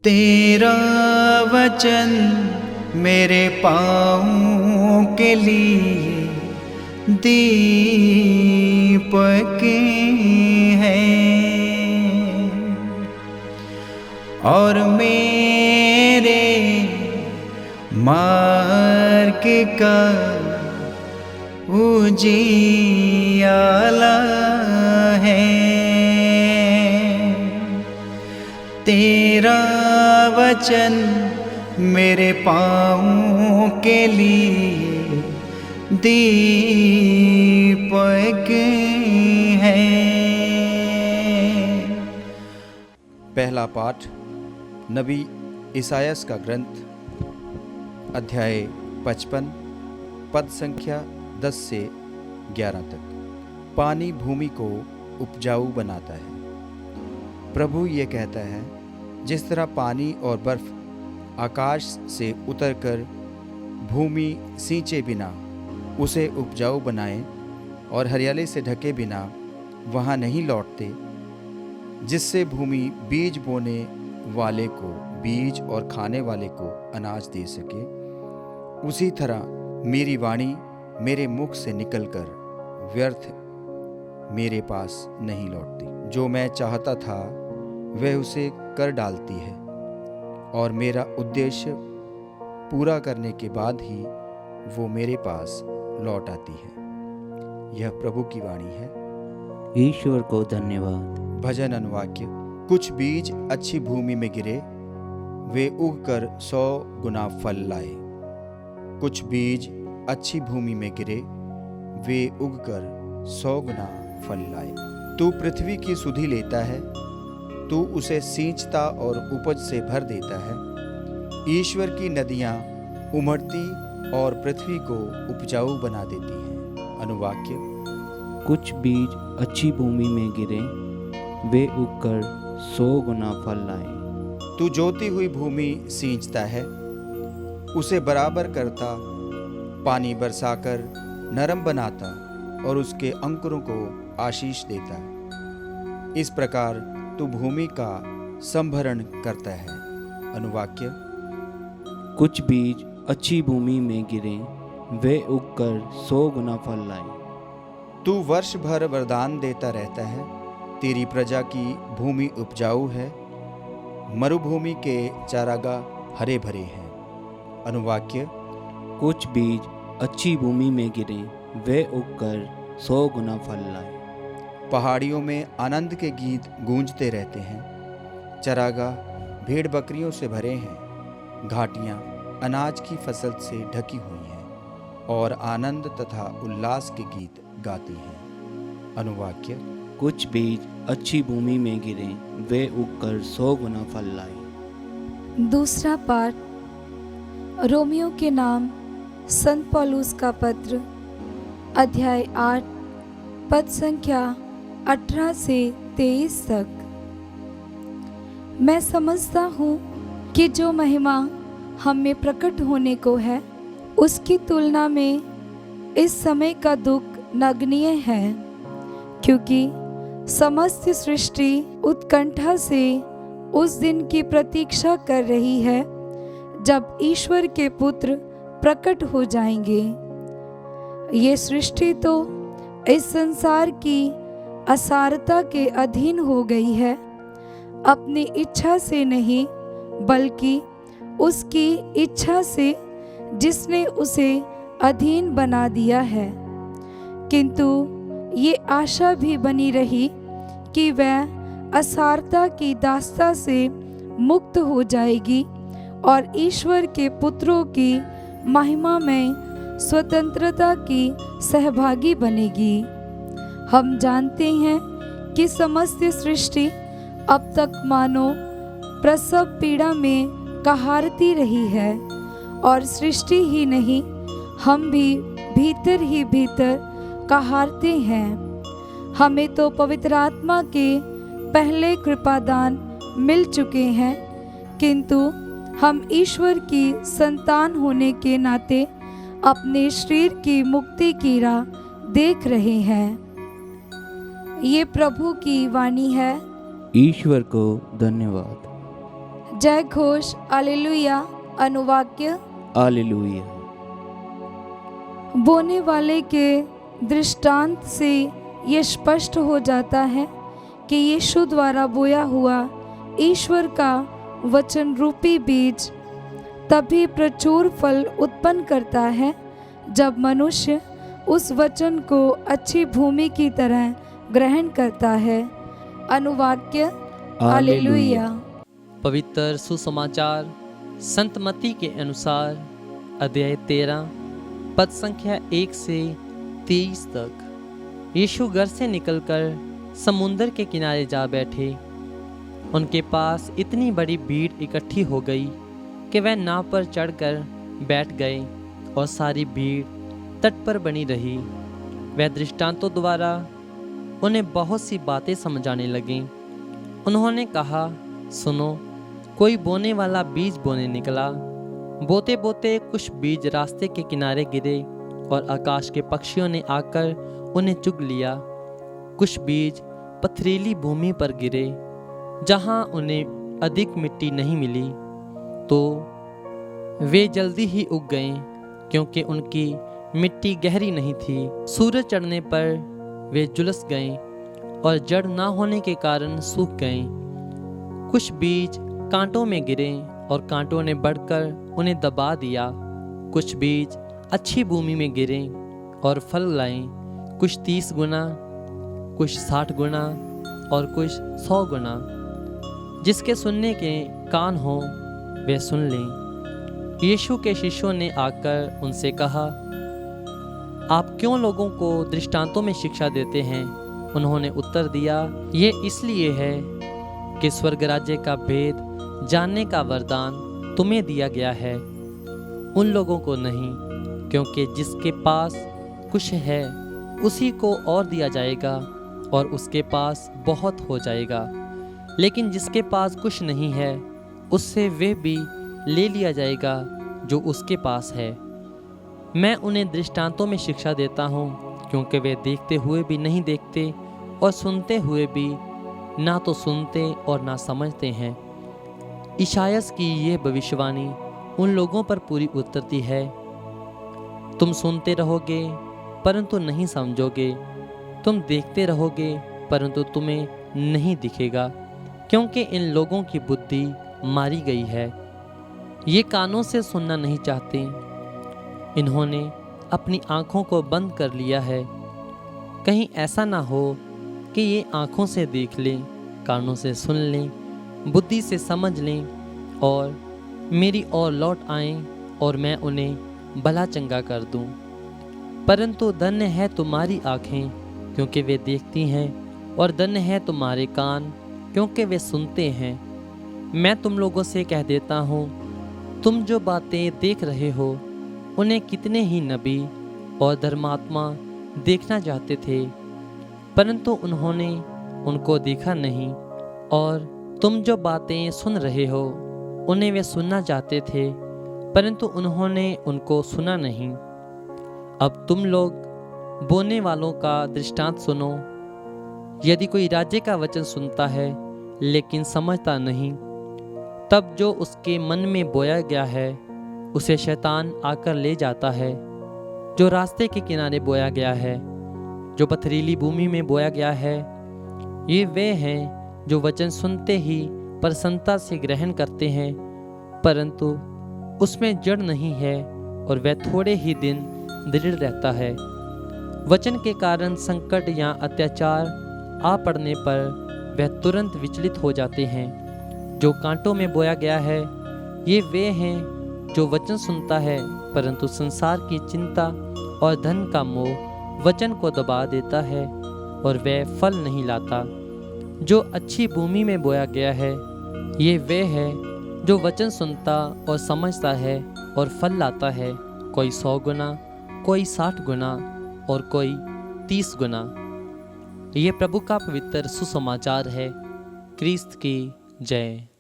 तेरा वचन मेरे पाँवों के लिए दीपक है और मेरे मार्ग का उजियाला है। तेरा वचन मेरे पाँवों के लिए दीपक है। पहला पाठ नबी ईसायास का ग्रंथ अध्याय 55 पद संख्या 10 से 11 तक। पानी भूमि को उपजाऊ बनाता है। प्रभु ये कहता है, जिस तरह पानी और बर्फ आकाश से उतरकर भूमि सींचे बिना उसे उपजाऊ बनाए और हरियाली से ढके बिना वहाँ नहीं लौटते, जिससे भूमि बीज बोने वाले को बीज और खाने वाले को अनाज दे सके, उसी तरह मेरी वाणी मेरे मुख से निकलकर व्यर्थ मेरे पास नहीं लौटती। जो मैं चाहता था वह उसे कर डालती है और मेरा उद्देश्य पूरा करने के बाद ही वो मेरे पास लौट आती है। यह प्रभु की वाणी है। ईश्वर को धन्यवाद। भजन अनुवाक्य। कुछ बीज अच्छी भूमि में गिरे, वे उगकर 100 गुना फल लाए। कुछ बीज अच्छी भूमि में गिरे, वे उगकर 100 गुना फल लाए। तू पृथ्वी की सुधि लेता है, तू उसे सींचता और उपज से भर देता है। ईश्वर की नदियाँ उमड़ती और पृथ्वी को उपजाऊ बना देती हैं। अनुवाक्य। कुछ बीज अच्छी भूमि में गिरे, वे उगकर 100 गुना फल लाए। तू जोती हुई भूमि सींचता है, उसे बराबर करता, पानी बरसाकर नरम बनाता और उसके अंकुरों को आशीष देता। इस प्रकार तू भूमि का संभरण करता है। अनुवाक्य। कुछ बीज अच्छी भूमि में गिरे, वे उगकर 100 गुना फल लाए। तू वर्ष भर वरदान देता रहता है, तेरी प्रजा की भूमि उपजाऊ है, मरुभूमि के चारागाह हरे भरे हैं। अनुवाक्य। कुछ बीज अच्छी भूमि में गिरे, वे उगकर 100 गुना फल लाए। पहाड़ियों में आनंद के गीत गूंजते रहते हैं, चरागाह भेड़ बकरियों से भरे हैं, घाटियाँ अनाज की फसल से ढकी हुई हैं और आनंद तथा उल्लास के गीत गाती हैं। अनुवाक्य। कुछ बीज अच्छी भूमि में गिरे, वे उगकर 100 गुना फल लाए। दूसरा पाठ रोमियो के नाम संत पौलुस का पत्र अध्याय 8 पद संख्या 18 से 23 तक। मैं समझता हूँ कि जो महिमा हम में प्रकट होने को है, उसकी तुलना में इस समय का दुख नगण्य है, क्योंकि समस्त सृष्टि उत्कंठा से उस दिन की प्रतीक्षा कर रही है जब ईश्वर के पुत्र प्रकट हो जाएंगे। ये सृष्टि तो इस संसार की असारता के अधीन हो गई है, अपनी इच्छा से नहीं बल्कि उसकी इच्छा से जिसने उसे अधीन बना दिया है। किंतु ये आशा भी बनी रही कि वह असारता की दास्ता से मुक्त हो जाएगी और ईश्वर के पुत्रों की महिमा में स्वतंत्रता की सहभागी बनेगी। हम जानते हैं कि समस्त सृष्टि अब तक मानो प्रसव पीड़ा में कहारती रही है और सृष्टि ही नहीं, हम भी भीतर ही भीतर कहारते हैं। हमें तो पवित्र आत्मा के पहले कृपादान मिल चुके हैं, किंतु हम ईश्वर की संतान होने के नाते अपने शरीर की मुक्ति की राह देख रहे हैं। ये प्रभु की वाणी है। ईश्वर को धन्यवाद। जय घोष हालेलुया। अनुवाक्य। हालेलुया। बोने वाले के दृष्टांत से ये स्पष्ट हो जाता है कि यीशु द्वारा बोया हुआ ईश्वर का वचन रूपी बीज तभी प्रचुर फल उत्पन्न करता है जब मनुष्य उस वचन को अच्छी भूमि की तरह ग्रहण करता है। अनुवाक्य। हालेलुया। पवित्र सुसमाचार संत मत्ती के अनुसार अध्याय 13 पद संख्या 1 से 23 तक। यीशु घर से निकलकर समुंदर के किनारे जा बैठे। उनके पास इतनी बड़ी भीड़ इकट्ठी हो गई कि वह नाव पर चढ़कर बैठ गए और सारी भीड़ तट पर बनी रही। वह दृष्टांतों द्वारा उन्हें बहुत सी बातें समझाने लगे। उन्होंने कहा, सुनो, कोई बोने वाला बीज बोने निकला। बोते बोते कुछ बीज रास्ते के किनारे गिरे और आकाश के पक्षियों ने आकर उन्हें चुग लिया। कुछ बीज पथरीली भूमि पर गिरे, जहां उन्हें अधिक मिट्टी नहीं मिली, तो वे जल्दी ही उग गए, क्योंकि उनकी मिट्टी गहरी नहीं थी। सूरज चढ़ने पर वे झुलस गए और जड़ ना होने के कारण सूख गए। कुछ बीज कांटों में गिरे और कांटों ने बढ़कर उन्हें दबा दिया। कुछ बीज अच्छी भूमि में गिरे और फल लाए, कुछ 30 गुना, कुछ 60 गुना और कुछ 100 गुना। जिसके सुनने के कान हो वे सुन लें। यीशु के शिष्यों ने आकर उनसे कहा, आप क्यों लोगों को दृष्टांतों में शिक्षा देते हैं? उन्होंने उत्तर दिया, ये इसलिए है कि स्वर्ग राज्य का भेद जानने का वरदान तुम्हें दिया गया है, उन लोगों को नहीं, क्योंकि जिसके पास कुछ है उसी को और दिया जाएगा और उसके पास बहुत हो जाएगा, लेकिन जिसके पास कुछ नहीं है उससे वे भी ले लिया जाएगा जो उसके पास है। मैं उन्हें दृष्टांतों में शिक्षा देता हूँ, क्योंकि वे देखते हुए भी नहीं देखते और सुनते हुए भी ना तो सुनते और ना समझते हैं। इशायास की ये भविष्यवाणी उन लोगों पर पूरी उतरती है। तुम सुनते रहोगे परंतु नहीं समझोगे, तुम देखते रहोगे परंतु तुम्हें नहीं दिखेगा, क्योंकि इन लोगों की बुद्धि मारी गई है। ये कानों से सुनना नहीं चाहते, इन्होंने अपनी आँखों को बंद कर लिया है। कहीं ऐसा ना हो कि ये आँखों से देख लें, कानों से सुन लें, बुद्धि से समझ लें और मेरी ओर लौट आएं और मैं उन्हें भला चंगा कर दूं। परंतु धन्य है तुम्हारी आँखें, क्योंकि वे देखती हैं, और धन्य है तुम्हारे कान, क्योंकि वे सुनते हैं। मैं तुम लोगों से कह देता हूँ, तुम जो बातें देख रहे हो उन्हें कितने ही नबी और धर्मात्मा देखना चाहते थे, परंतु उन्होंने उनको देखा नहीं, और तुम जो बातें सुन रहे हो उन्हें वे सुनना चाहते थे, परंतु उन्होंने उनको सुना नहीं। अब तुम लोग बोने वालों का दृष्टांत सुनो। यदि कोई राज्य का वचन सुनता है लेकिन समझता नहीं, तब जो उसके मन में बोया गया है उसे शैतान आकर ले जाता है। जो रास्ते के किनारे बोया गया है, जो पथरीली भूमि में बोया गया है, ये वे हैं जो वचन सुनते ही प्रसन्नता से ग्रहण करते हैं, परंतु उसमें जड़ नहीं है और वह थोड़े ही दिन दृढ़ रहता है। वचन के कारण संकट या अत्याचार आ पड़ने पर वह तुरंत विचलित हो जाते हैं। जो कांटों में बोया गया है, ये वे हैं जो वचन सुनता है, परंतु संसार की चिंता और धन का मोह वचन को दबा देता है और वह फल नहीं लाता। जो अच्छी भूमि में बोया गया है, ये वे है जो वचन सुनता और समझता है और फल लाता है, कोई 100 गुना, कोई 60 गुना और कोई 30 गुना। ये प्रभु का पवित्र सुसमाचार है। क्रिस्त की जय।